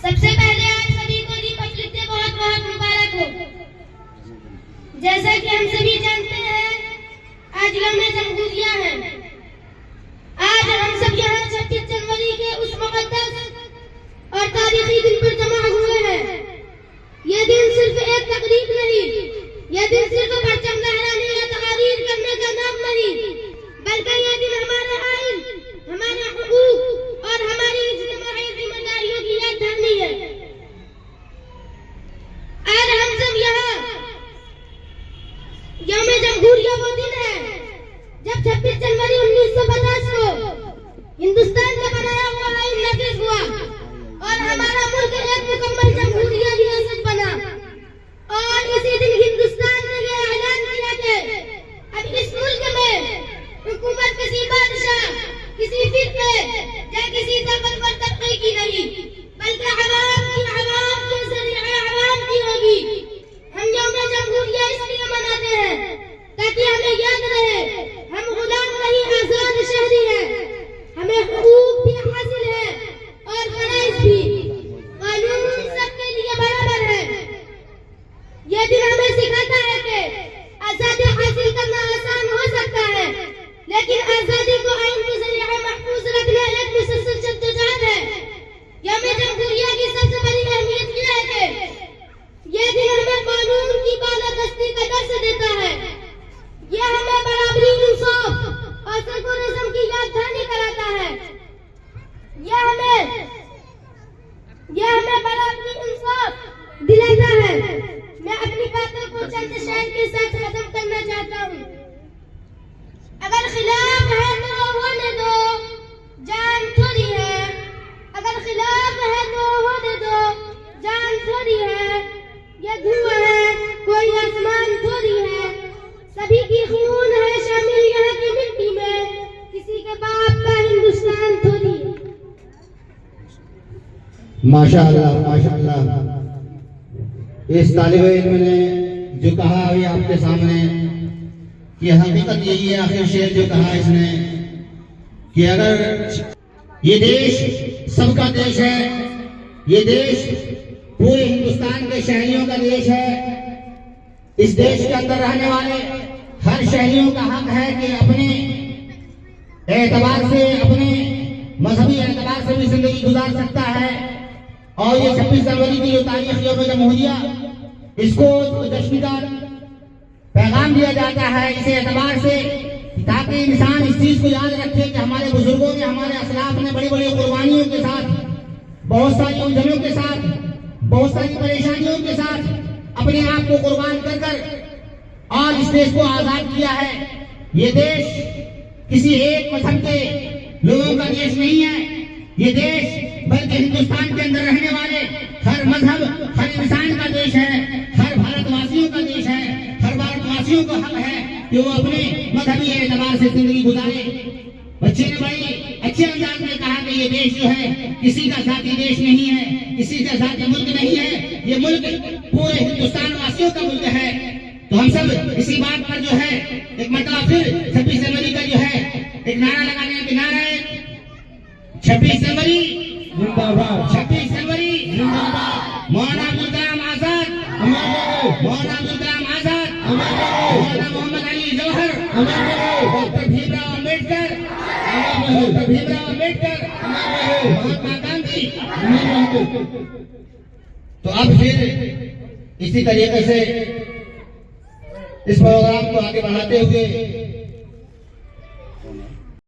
सबसे पहले आप सभी को दीपक लिखते बहुत बहुत मुबारक हो। जैसा कि हम सभी जानते हैं, आज यौम जमहूरिया है। आज हम सब यहाँ 26 जनवरी के उस मुक़द्दस और तारीखी दिन पर जमा हुए हैं। यह दिन सिर्फ एक तकरीब नहीं, यह दिन सिर्फ परचम लहराने या तकारीर करने का नाम नहीं, बल्कि यह दिन हमारा आइन, हमारे हुकूक और हमारी इज्तिमाई जिम्मेदारियों की याद दहानी है। आज हम सब यहाँ यौम जमहूरिया वो दिन है जब 26 जनवरी 1950 को हिंदुस्तान का बनाया हुआ आइन नाफिज हुआ और हमारा मुल्क एक मुकम्मल जमहूरिया रियासत बना। और इसी दिन हिंदुस्तान ने यह ऐलान किया कि अब इस मुल्क में हुकूमत किसी बादशाह, किसी फिरके या किसी ताकतवर तबके की नहीं, बल्कि अवाम के ज़रिए अवाम की होगी। हम यौम जमहूरिया इसलिए मनाते हैं ताकि हमें याद रहे हम गुलाम नहीं, आजाद शहरी हैं। हमें हुकूक भी हासिल है और फराइज भी। कानून सबके लिए बराबर है। यह दिन हमें सिखाता है कि आजादी हासिल करना आसान हो सकता है, लेकिन आजादी को आइन के जरिए महफूज रखना एक मुसलसल जद्दोजहद है। यौम जमहूरिया की सबसे बड़ी अहमियत यह है कि यह दिन हमें कानून की बालादस्ती का दर्स देता है। यह हमें बराबरी, इंसाफ और सेकुलरिज्म की याद दहानी कराता है। यह हमें बराबरी, इंसाफ दिलाता है। मैं अपनी बातों को चंद शेर के साथ खत्म करना चाहता हूँ। अगर खिलाफ है तो होने दो, जान थोड़ी है। अगर खिलाफ है तो होने दो, जान थोड़ी है। यह धुआं है, कोई आसमान थोड़ी है। सभी की खून है शामिल यहाँ की मिट्टी में, किसी के बाप का हिंदुस्तान थोड़ी है। माशाअल्लाह, माशाअल्लाह। इस तालिब इल्म ने जो कहा अभी आपके सामने कि हकीकत यही है, आखिर शेर जो कहा इसने कि अगर ये देश सबका देश है, ये देश पूरे हिंदुस्तान के शहरियों का देश है। इस देश के अंदर रहने वाले हर शहरियों का हक है कि अपने एतबार से, अपने मजहबी एतबार से भी जिंदगी गुजार सकता है। और ये 26 जनवरी की जो तारीख यौम जमहूरिया, इसको जश्न का पैगाम दिया जाता है इस एतबार से, ताकि इंसान इस चीज को याद रखे कि हमारे बुजुर्गों ने, हमारे असलाफ ने बड़ी बड़ी कुर्बानियों के साथ, बहुत सारी उलझनों के साथ, बहुत सारी परेशानियों के साथ अपने आप को कुर्बान कर कर और इस देश को आजाद किया है। ये देश किसी एक मजहब के लोगों का देश नहीं है। ये देश बल्कि हिंदुस्तान के अंदर रहने वाले हर मजहब, हर इंसान का देश है, हर भारतवासियों का देश है। हर भारतवासियों का हक है कि वो अपने मजहबी एतबार से जिंदगी गुजारे। बच्चे ने बड़ी अच्छे अंदाज में कहा कि ये देश जो है किसी का जाती देश नहीं है, किसी का जाती मुल्क नहीं है। ये मुल्क पूरे हिंदुस्तान वासियों का मुल्क है। तो हम सब इसी बात पर जो है एक मतलब फिर 26 जनवरी का जो है एक नारा लगाने के नारा है 26 जनवरी जिंदाबाद, 26 जनवरी जिंदाबाद। मौलाना अब्दुल कलाम आजाद, मौलाना अब्दुल कलाम आजाद, मौलाना मोहम्मद अली जौहर, डॉक्टर भीमराव अम्बेडकर, डॉक्टर भीमराव अम्बेडकर, महात्मा गांधी। तो अब फिर इसी तरीके से इस प्रोग्राम को आगे बढ़ाते हुए